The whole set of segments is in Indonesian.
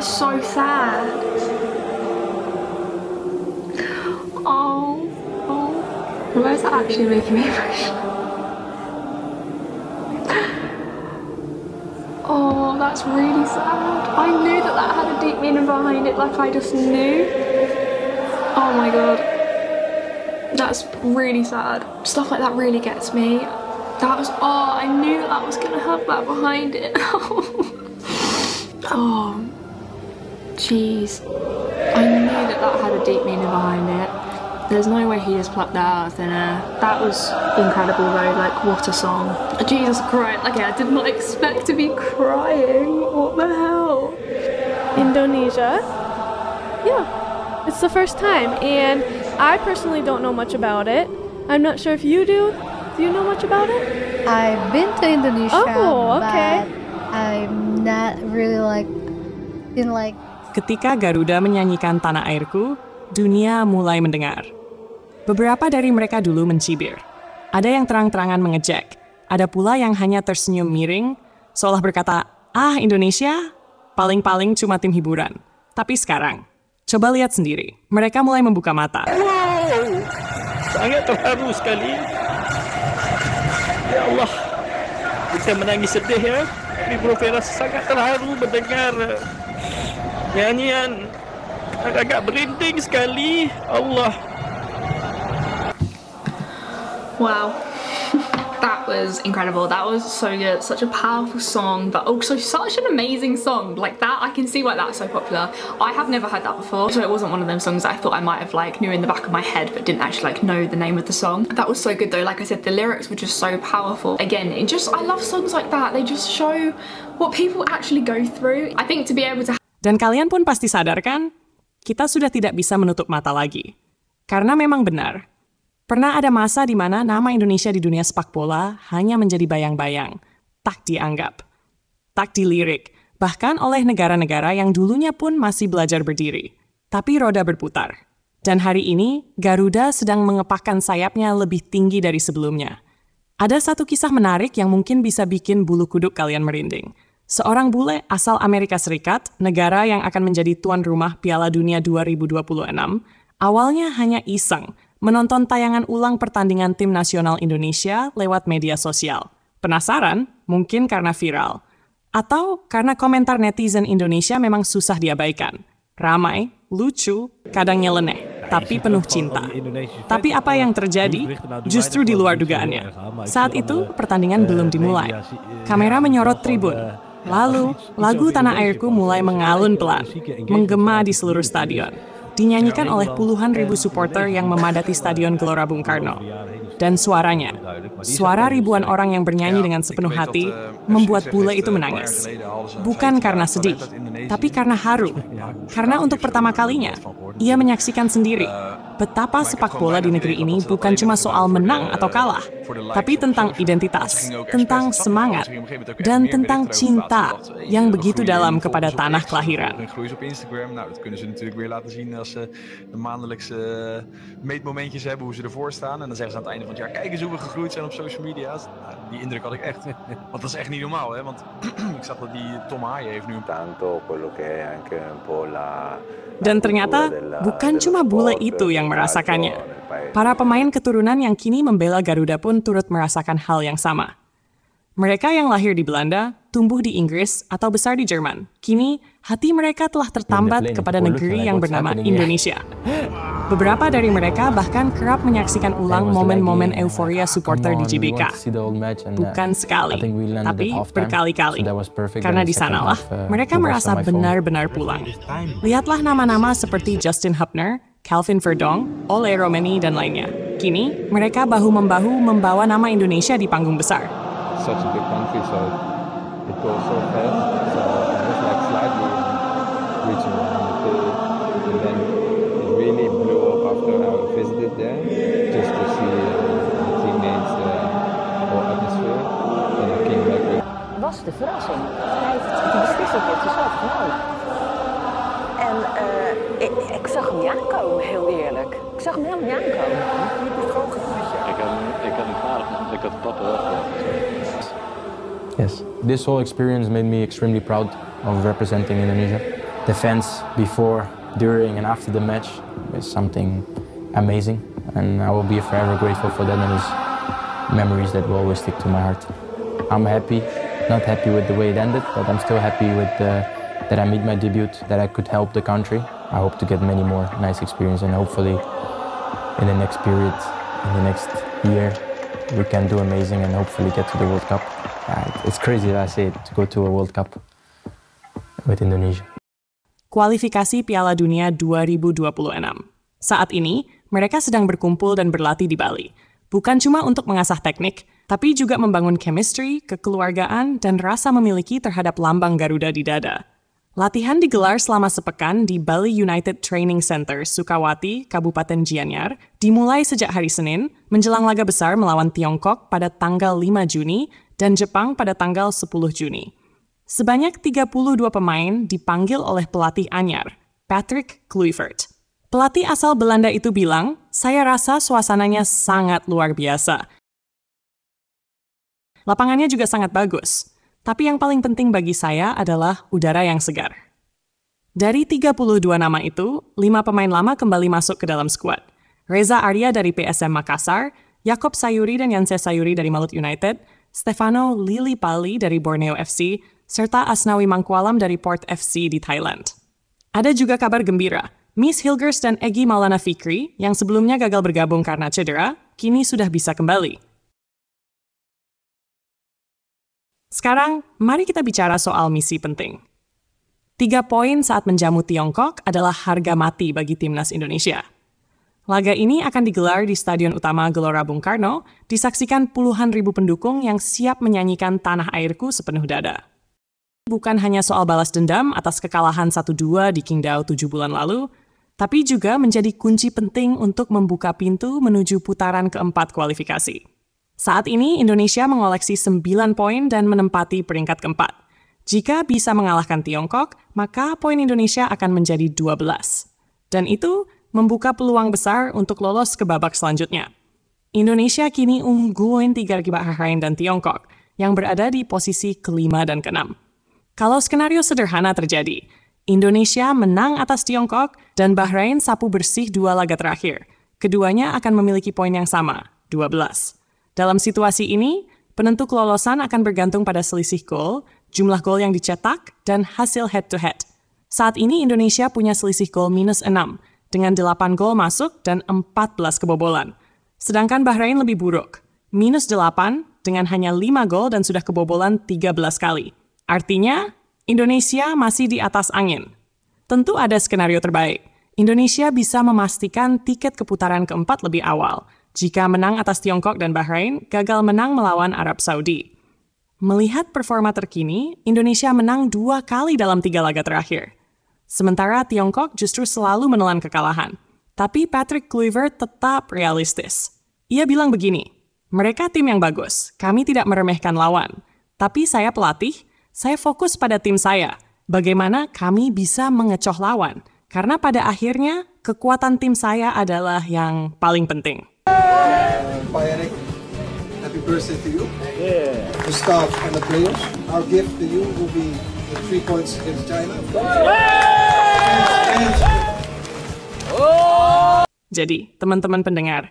is so sad. Oh. Why is that actually making me emotional? Oh, that's really sad. I knew that had a deep meaning behind it, like I just knew. Oh my god. That's really sad. Stuff like that really gets me. I knew that was gonna have that behind it. Oh, jeez. I knew that had a deep meaning behind it. There's no way he just plucked that out of thin air. That was incredible though, like what a song. Jesus Christ, okay, I did not expect to be crying. What the hell? Indonesia? Yeah, it's the first time and I personally don't know much about it. I'm not sure if you do. Do you know much about it? I've been to Indonesia, okay. but I'm not really didn't like. Ketika Garuda menyanyikan Tanah Airku, dunia mulai mendengar. Beberapa dari mereka dulu mencibir. Ada yang terang-terangan mengejek. Ada pula yang hanya tersenyum miring, seolah berkata, "Ah, Indonesia, paling-paling cuma tim hiburan." Tapi sekarang, coba lihat sendiri. Mereka mulai membuka mata. Wow, sangat terharu sekali. Ya Allah, kita menangis sedih ya. Tapi Bro Vera sangat terharu mendengar nyanyian. Agak berinding sekali. Allah. Wow. That was incredible. That was so good. Such a powerful song, but also such an amazing song. Like that, I can see why that's so popular. I have never heard that before, so it wasn't one of them songs that I thought I might have knew in the back of my head, but didn't actually know the name of the song. That was so good though. Like I said, the lyrics were just so powerful. Again, I love songs like that. They just show what people actually go through. I think to be able to. Dan kalian pun pasti sadar kan? Kita sudah tidak bisa menutup mata lagi. Karena memang benar. Pernah ada masa di mana nama Indonesia di dunia sepak bola hanya menjadi bayang-bayang, tak dianggap, tak dilirik, bahkan oleh negara-negara yang dulunya pun masih belajar berdiri. Tapi roda berputar. Dan hari ini, Garuda sedang mengepakkan sayapnya lebih tinggi dari sebelumnya. Ada satu kisah menarik yang mungkin bisa bikin bulu kuduk kalian merinding. Seorang bule asal Amerika Serikat, negara yang akan menjadi tuan rumah Piala Dunia 2026, awalnya hanya iseng menonton tayangan ulang pertandingan tim nasional Indonesia lewat media sosial. Penasaran? Mungkin karena viral. Atau karena komentar netizen Indonesia memang susah diabaikan. Ramai, lucu, kadang nyeleneh, tapi penuh cinta. Tapi apa yang terjadi? Justru di luar dugaannya. Saat itu, pertandingan belum dimulai. Kamera menyorot tribun. Lalu, lagu Tanah Airku mulai mengalun pelan, menggema di seluruh stadion. Dinyanyikan oleh puluhan ribu supporter yang memadati Stadion Gelora Bung Karno. Dan suaranya, suara ribuan orang yang bernyanyi dengan sepenuh hati, membuat bule itu menangis. Bukan karena sedih, tapi karena haru. Karena untuk pertama kalinya, ia menyaksikan sendiri betapa sepak bola di negeri ini bukan cuma soal menang atau kalah, tapi tentang identitas, tentang semangat, dan tentang cinta yang begitu dalam kepada tanah kelahiran. Dat kunnen ze natuurlijk weer laten zien als ze de maandelijkse meetmomentjes hebben, hoe ze ervoor staan. En dan zeggen ze aan het einde van het jaar, kijk eens hoe we gegroeid zijn op social media. Nou, die indruk had ik echt. Want dat is echt niet normaal, hè. Want ik zag dat die Tom Haaien heeft nu een tanto quello che è anche un po' la. Dan ternyata bukan cuma bule itu yang merasakannya. Para pemain keturunan yang kini membela Garuda pun turut merasakan hal yang sama. Mereka yang lahir di Belanda, tumbuh di Inggris, atau besar di Jerman. Kini, hati mereka telah tertambat kepada negeri yang bernama Indonesia. Beberapa dari mereka bahkan kerap menyaksikan ulang momen-momen euforia supporter di GBK. Bukan sekali, tapi berkali-kali. Karena di sanalah, mereka merasa benar-benar pulang. Lihatlah nama-nama seperti Justin Hubner, Calvin Verdong, Ole Romeni, dan lainnya. Kini, mereka bahu-membahu membawa nama Indonesia di panggung besar. Such a big country, so it goes so fast. So it was like slightly reaching around the pit, and then it really blew up after I visited there, just to see the teammates, the whole atmosphere. And I came back with. Was de verrassing. Hij heeft de beslissing heeft hij zelf genomen. En ik zag hem niet aankomen, heel eerlijk. Ik zag hem helemaal niet aankomen. Ik had hem vader, ik had papa wel gehoord. Yes, this whole experience made me extremely proud of representing Indonesia. the fans before, during and after the match is something amazing, and I will be forever grateful for that, and it's memories that will always stick to my heart. I'm happy, not happy with the way it ended, but I'm still happy with that I made my debut, that I could help the country. I hope to get many more nice experience, and hopefully in the next period, in the next year, we can do amazing and hopefully get to the World Cup. It's crazy that I say it, to go to a World Cup with Indonesia. Kualifikasi Piala Dunia 2026. Saat ini, mereka sedang berkumpul dan berlatih di Bali. Bukan cuma untuk mengasah teknik, tapi juga membangun chemistry, kekeluargaan, dan rasa memiliki terhadap lambang Garuda di dada. Latihan digelar selama sepekan di Bali United Training Center, Sukawati, Kabupaten Gianyar, dimulai sejak hari Senin, menjelang laga besar melawan Tiongkok pada tanggal 5 Juni dan Jepang pada tanggal 10 Juni. Sebanyak 32 pemain dipanggil oleh pelatih anyar, Patrick Kluivert. Pelatih asal Belanda itu bilang, "Saya rasa suasananya sangat luar biasa. Lapangannya juga sangat bagus. Tapi yang paling penting bagi saya adalah udara yang segar." Dari 32 nama itu, 5 pemain lama kembali masuk ke dalam skuad. Reza Arya dari PSM Makassar, Yaakob Sayuri dan Yanse Sayuri dari Malut United, Stefano Lillipali dari Borneo FC, serta Asnawi Mangkualam dari Port FC di Thailand. Ada juga kabar gembira. Miss Hilgers dan Egy Maulana Fikri, yang sebelumnya gagal bergabung karena cedera, kini sudah bisa kembali. Sekarang, mari kita bicara soal misi penting. 3 poin saat menjamu Tiongkok adalah harga mati bagi timnas Indonesia. Laga ini akan digelar di Stadion Utama Gelora Bung Karno, disaksikan puluhan ribu pendukung yang siap menyanyikan Tanah Airku sepenuh dada. Bukan hanya soal balas dendam atas kekalahan 1-2 di Qingdao 7 bulan lalu, tapi juga menjadi kunci penting untuk membuka pintu menuju putaran keempat kualifikasi. Saat ini Indonesia mengoleksi 9 poin dan menempati peringkat keempat. Jika bisa mengalahkan Tiongkok, maka poin Indonesia akan menjadi 12. Dan itu membuka peluang besar untuk lolos ke babak selanjutnya. Indonesia kini ungguin 3 akibat Bahrain dan Tiongkok, yang berada di posisi kelima dan keenam. Kalau skenario sederhana terjadi, Indonesia menang atas Tiongkok dan Bahrain sapu bersih 2 laga terakhir. Keduanya akan memiliki poin yang sama, 12. Dalam situasi ini, penentu kelolosan akan bergantung pada selisih gol, jumlah gol yang dicetak, dan hasil head-to-head. Saat ini Indonesia punya selisih gol -6, dengan 8 gol masuk dan 14 kebobolan. Sedangkan Bahrain lebih buruk, -8 dengan hanya 5 gol dan sudah kebobolan 13 kali. Artinya, Indonesia masih di atas angin. Tentu ada skenario terbaik. Indonesia bisa memastikan tiket ke putaran keempat lebih awal, jika menang atas Tiongkok dan Bahrain, gagal menang melawan Arab Saudi. Melihat performa terkini, Indonesia menang 2 kali dalam 3 laga terakhir. Sementara Tiongkok justru selalu menelan kekalahan. Tapi Patrick Kluivert tetap realistis. Ia bilang begini, "Mereka tim yang bagus, kami tidak meremehkan lawan. Tapi saya pelatih, saya fokus pada tim saya. Bagaimana kami bisa mengecoh lawan? Karena pada akhirnya, kekuatan tim saya adalah yang paling penting." Pak Erik, happy birthday to you. The staff and the players. Our gift to you will be the 3 points against China. Jadi, teman-teman pendengar,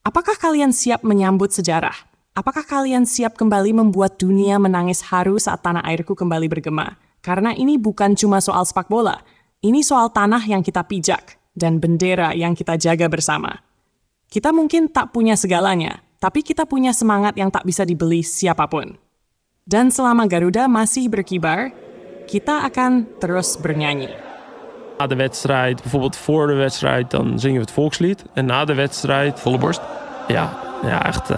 apakah kalian siap menyambut sejarah? Apakah kalian siap kembali membuat dunia menangis haru saat tanah airku kembali bergema? Karena ini bukan cuma soal sepak bola. Ini soal tanah yang kita pijak dan bendera yang kita jaga bersama. Kita mungkin tak punya segalanya, tapi kita punya semangat yang tak bisa dibeli siapapun. Dan selama Garuda masih berkibar, kita akan terus bernyanyi. Na de wedstrijd, bijvoorbeeld voor de wedstrijd, dan zingen we het volkslied. En na de wedstrijd... Volle borst? Ja, echt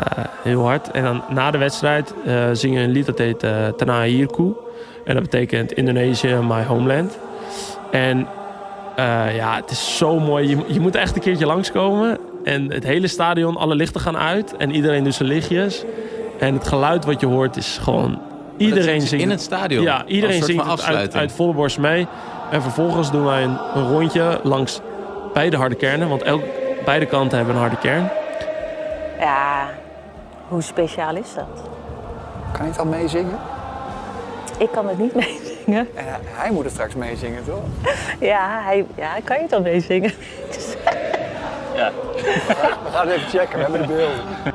heel hard. En dan na de wedstrijd zingen we een lied dat heet Tanah Airku. En dat betekent Indonesië, my homeland. En het is zo mooi. Je moet er echt een keertje langskomen. En het hele stadion, alle lichten gaan uit. En iedereen doet zijn lichtjes. En het geluid wat je hoort is gewoon... Iedereen zingt in het stadion? Ja, iedereen zingt het uit volle borst mee. En vervolgens doen wij een rondje langs beide harde kernen. Want beide kanten hebben een harde kern. Ja, hoe speciaal is dat? Kan je het al meezingen? Ik kan het niet meezingen. meezingen. En hij moet er straks meezingen, toch? Ja, hij kan je toch meezingen? Ja. We gaan het even checken, we hebben de beelden.